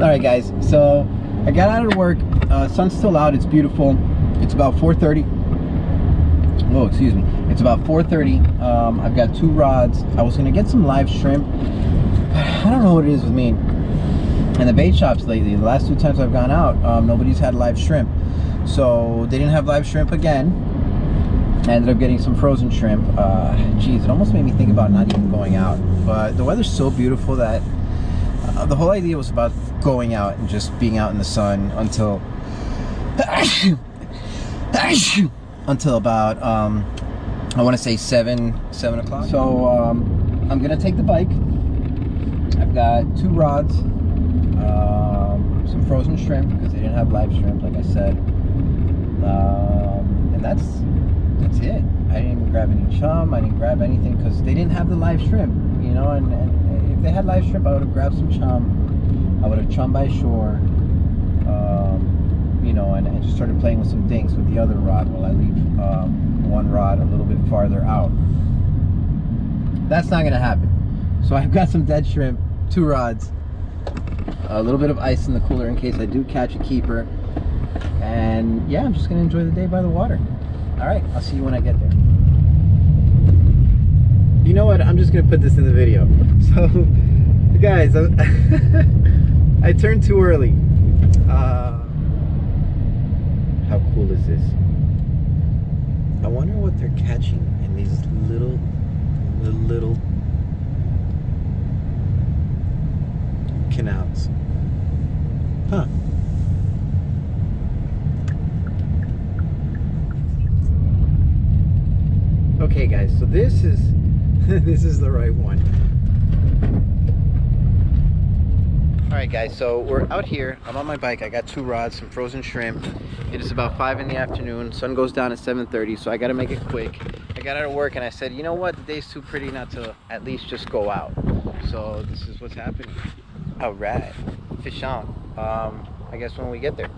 All right, guys. So I got out of work. Sun's still out. It's beautiful. It's about 4:30. Oh, excuse me. It's about 4:30. I've got 2 rods. I was gonna get some live shrimp. I don't know what it is with me and the bait shops lately. The last 2 times I've gone out, nobody's had live shrimp. So they didn't have live shrimp again. I ended up getting some frozen shrimp. Geez, it almost made me think about not even going out. But the weather's so beautiful that the whole idea was about going out and just being out in the sun until until about I want to say 7 o'clock. So I'm gonna take the bike. I've got 2 rods, some frozen shrimp because they didn't have live shrimp, like I said, and that's it. I didn't even grab any chum. I didn't grab anything because they didn't have the live shrimp, you know. And if they had live shrimp, I would have grabbed some chum. I would have chum by shore, you know, and just started playing with some dinks with the other rod while I leave one rod a little bit farther out. That's not gonna happen. So I've got some dead shrimp, 2 rods, a little bit of ice in the cooler in case I do catch a keeper, and yeah, I'm just gonna enjoy the day by the water. All right, I'll see you when I get there. You know what? I'm just gonna put this in the video. So, guys, I turned too early. How cool is this? I wonder what they're catching in these little canals. Huh. Okay, guys, so this is this is the right one. All right, guys, so we're out here. I'm on my bike. I got 2 rods, some frozen shrimp. It is about 5 in the afternoon. Sun goes down at 7:30, so I got to make it quick. I got out of work and I said, you know what? The day's too pretty not to at least just go out. So this is what's happening. All right, fish on. I guess when we get there.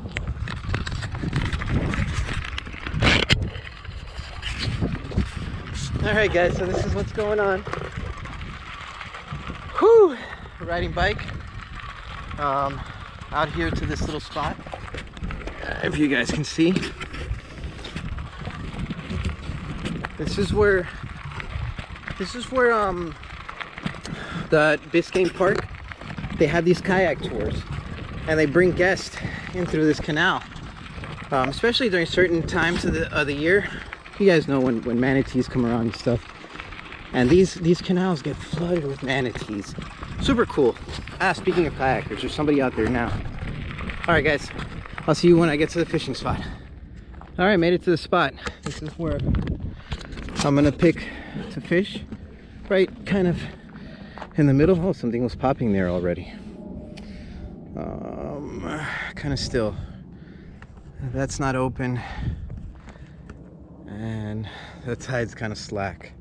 All right, guys, so this is what's going on. Whew, riding bike out here to this little spot. If you guys can see, this is where the Biscayne Park, they have these kayak tours and they bring guests in through this canal, especially during certain times of the year. You guys know when manatees come around and stuff, and these canals get flooded with manatees. Super cool. Speaking of kayakers, there's somebody out there now. All right, guys, I'll see you when I get to the fishing spot. All right, made it to the spot. This is where I'm gonna pick to fish, right kind of in the middle. Oh, something was popping there already. Kind of still. That's not open, and the tide's kind of slack.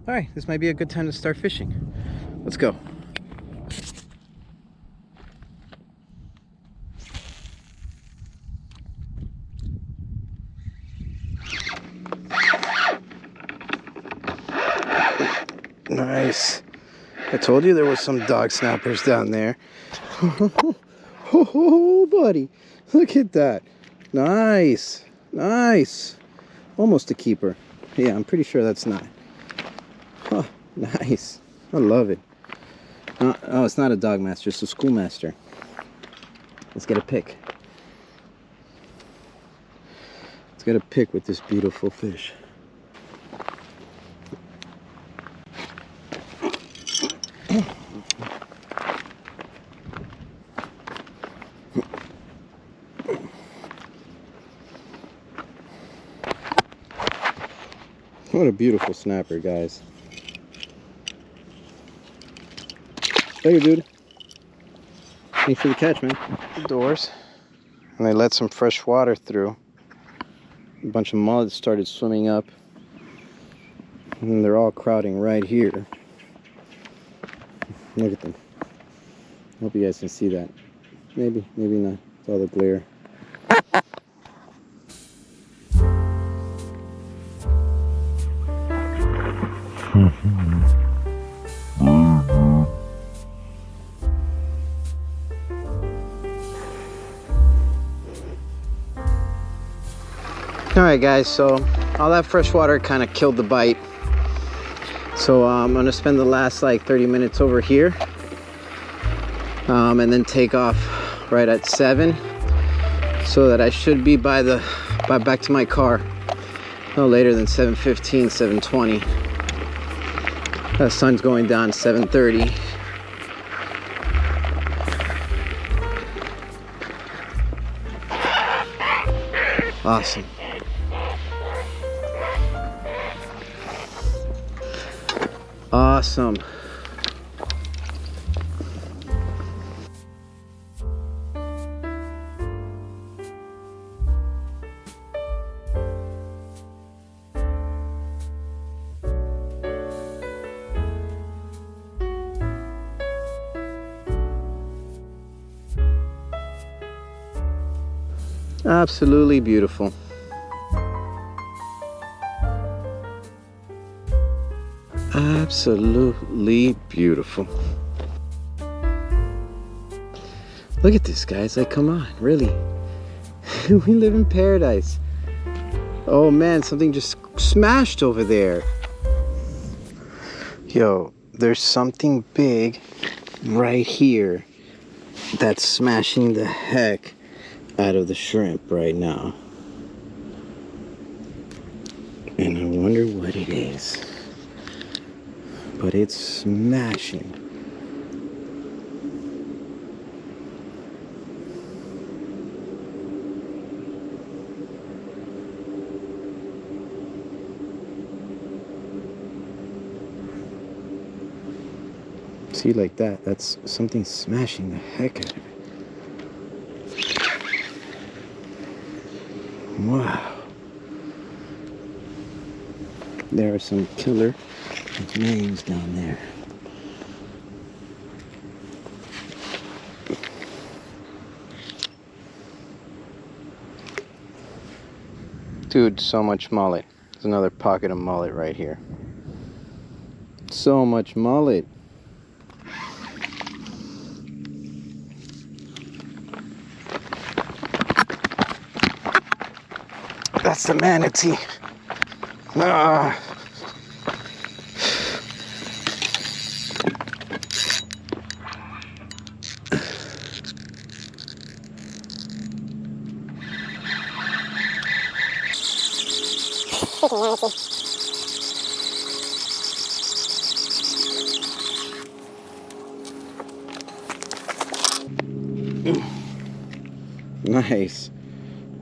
All right, this might be a good time to start fishing. Let's go. Nice. I told you there was some dog snappers down there. Oh, buddy. Look at that. Nice. Nice. Almost a keeper. Yeah, I'm pretty sure that's not. Oh, nice. I love it. Oh, it's not a dog master, it's a schoolmaster. Let's get a pick. Let's get a pick with this beautiful fish. What a beautiful snapper, guys. Hey, dude. Thanks for the catch, man. The doors. And they let some fresh water through. A bunch of mullets started swimming up. And they're all crowding right here. Look at them. Hope you guys can see that. Maybe, maybe not. It's all the glare. Alright guys, so all that fresh water kind of killed the bite. So I'm going to spend the last like 30 minutes over here. And then take off right at 7. So that I should be back to my car no later than 7:15, 7:20. The sun's going down 7:30. Awesome. Awesome. Absolutely beautiful. Absolutely beautiful. Look at this, guys. Like, come on, really? We live in paradise. Oh man, something just smashed over there. Yo, there's something big right here that's smashing the heck out of the shrimp right now. And I wonder what it is. But it's smashing. See, like that, that's something smashing the heck out of it. Wow. There are some killer names down there. Dude, so much mullet. There's another pocket of mullet right here. So much mullet. That's the manatee. Ah. Nice.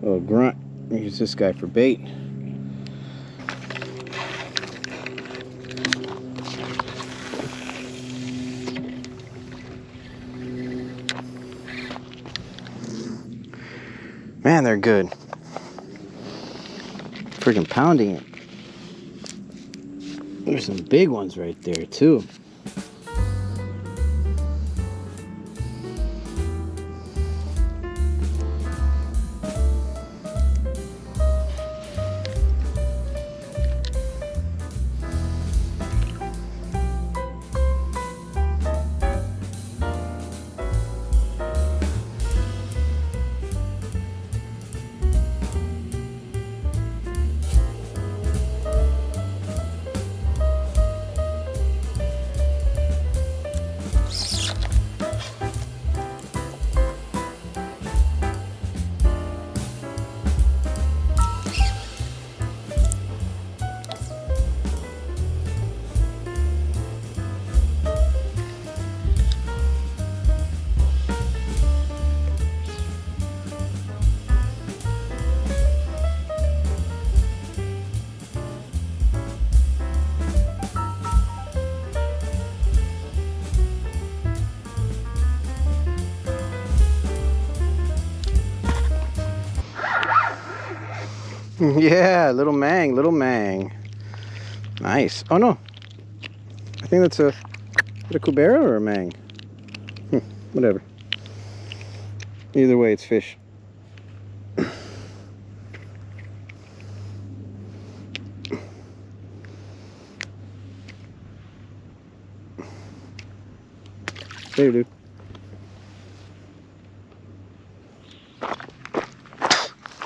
Oh, grunt. Use this guy for bait. Man, they're good. Freaking pounding it. There's some big ones right there too. Yeah, little mang, little mang. Nice. Oh no, I think that's a cubera or a mang. Whatever. Either way, it's fish. Later, dude.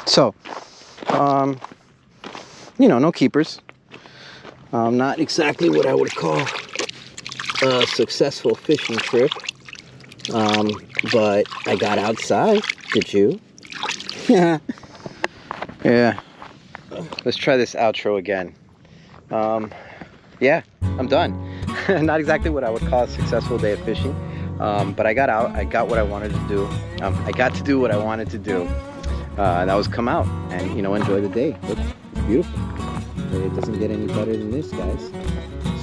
So, you know, no keepers. Not exactly what I would call a successful fishing trip. But I got outside. Did you? Yeah. Let's try this outro again. Yeah, I'm done. Not exactly what I would call a successful day of fishing. But I got out. I got what I wanted to do. I got to do what I wanted to do. And that was come out and, you know, enjoy the day. Look, it's beautiful. It doesn't get any better than this, guys.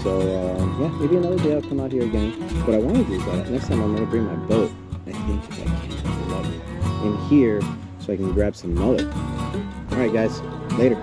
So, yeah, maybe another day I'll come out here again. What I want to do is that next time I'm going to bring my boat. I think if I can, in here so I can grab some mullet. All right, guys, later.